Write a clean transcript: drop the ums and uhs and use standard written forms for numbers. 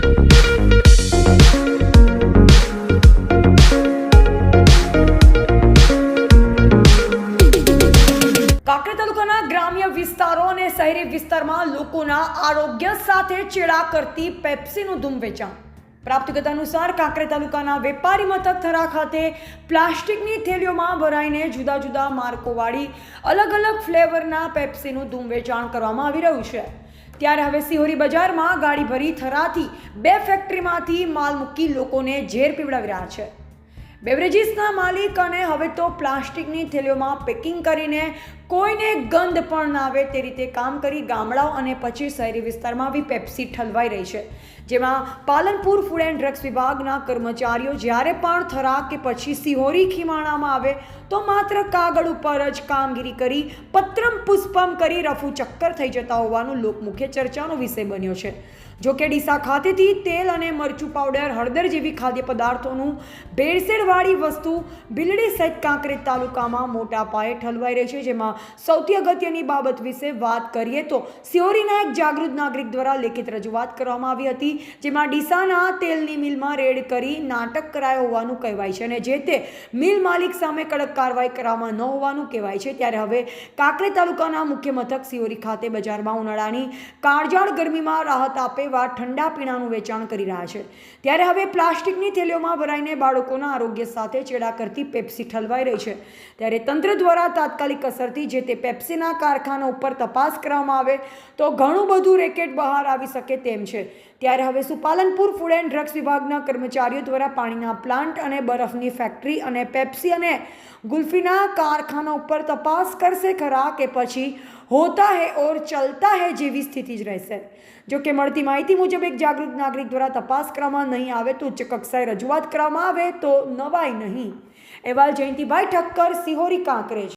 કાંકરેજ તાલુકાના ગ્રામ્ય વિસ્તારો અને શહેરી વિસ્તારમાં લોકોના આરોગ્ય સાથે ચેડા કરતી પેપ્સીનું ધૂમ વેચાણ. પ્રાપ્ત વિગત અનુસાર કાંકરેજ તાલુકાના વેપારી મથક થરા ખાતે પ્લાસ્ટિકની થેલીઓમાં ભરાઈને જુદા જુદા માર્કોવાળી અલગ અલગ ફ્લેવરના પેપ્સીનું ધૂમ વેચાણ કરવામાં આવી રહ્યું છે. ત્યારે હવે સિહોરી બજારમાં ગાડી ભરી થરાથી 2 ફેક્ટરીમાંથી માલ મૂકી લોકોને ઝેર પીવડાવી રહ્યા છે. બેવરેજીસના માલિક અને હવે તો પ્લાસ્ટિકની થેલીઓમાં પેકિંગ કરીને કોઈને ગંધ પણ ના આવે તે રીતે કામ કરી ગામડાઓ અને પછી શહેરી વિસ્તારમાં આવી પેપ્સી ઠલવાઈ રહી છે. જેમાં પાલનપુર ફૂડ એન્ડ ડ્રગ્સ વિભાગના કર્મચારીઓ જ્યારે પણ થરા કે પછી સિહોરી ખીમાણામાં આવે તો માત્ર કાગળ ઉપર જ કામગીરી કરી પત્રમ પુષ્પમ કરી રફુ ચક્કર થઈ જતા હોવાનું લોકમુખ્ય ચર્ચાનો વિષય બન્યો છે. જો કે ડીસા ખાતેથી તેલ અને મરચું પાવડર, હળદર જેવી ખાદ્ય પદાર્થોનું ભેળસેળવાળી વસ્તુ બિલડી સહિત કાંકરેજ તાલુકામાં મોટા પાયે ઠલવાઈ રહી છે. જેમાં સૌથી અગત્યની બાબત વિશે વાત કરીએ તો સિહોરીના એક જાગૃત નાગરિક દ્વારા લેખિત રજૂઆત કરવામાં આવી હતી, જેમાં ડીસાના તેલની મિલમાં રેડ કરી નાટક કરાયો હોવાનું કહેવાય છે અને જે તે મિલ માલિક સામે કડક કાર્યવાહી કરવામાં ન હોવાનું કહેવાય છે. ત્યારે હવે કાંકરેજ તાલુકાના મુખ્ય મથક સિહોરી ખાતે બજારમાં ઉનાળાની કાળઝાળ ગરમીમાં રાહત આપે ઠંડા પીણાનું વેચાણ કરી રહ્યા છે. ત્યારે હવે પ્લાસ્ટિકની થેલીઓમાં ભરાઈને બાળકોના આરોગ્ય સાથે ચેડા કરતી પેપ્સી ઠલવાઈ રહી છે. ત્યારે તંત્ર દ્વારા તાત્કાલિક અસરથી જે તે પેપ્સીના કારખાના ઉપર તપાસ કરવામાં આવે તો ઘણું બધું રેકેટ બહાર આવી શકે તેમ છે. ત્યારે હવે શું પાલનપુર ફૂડ એન્ડ ડ્રગ્સ વિભાગના કર્મચારીઓ દ્વારા પાણીના પ્લાન્ટ અને બરફની ફેક્ટરી અને પેપ્સી અને ગુલ્ફીના કારખાના ઉપર તપાસ કરશે ખરા કે પછી હોતા હૈ ઓર ચલતા હૈ જેવી સ્થિતિ જ રહેશે? જો કે મળતી માહિતી મુજબ એક જાગૃત નાગરિક દ્વારા તપાસ કરવામાં નહીં આવે તો ઉચ્ચ કક્ષાએ રજૂઆત કરવામાં આવે તો નવાઈ નહીં. અહેવાલ જયંતિભાઈ ઠક્કર, સિહોરી, કાંકરેજ.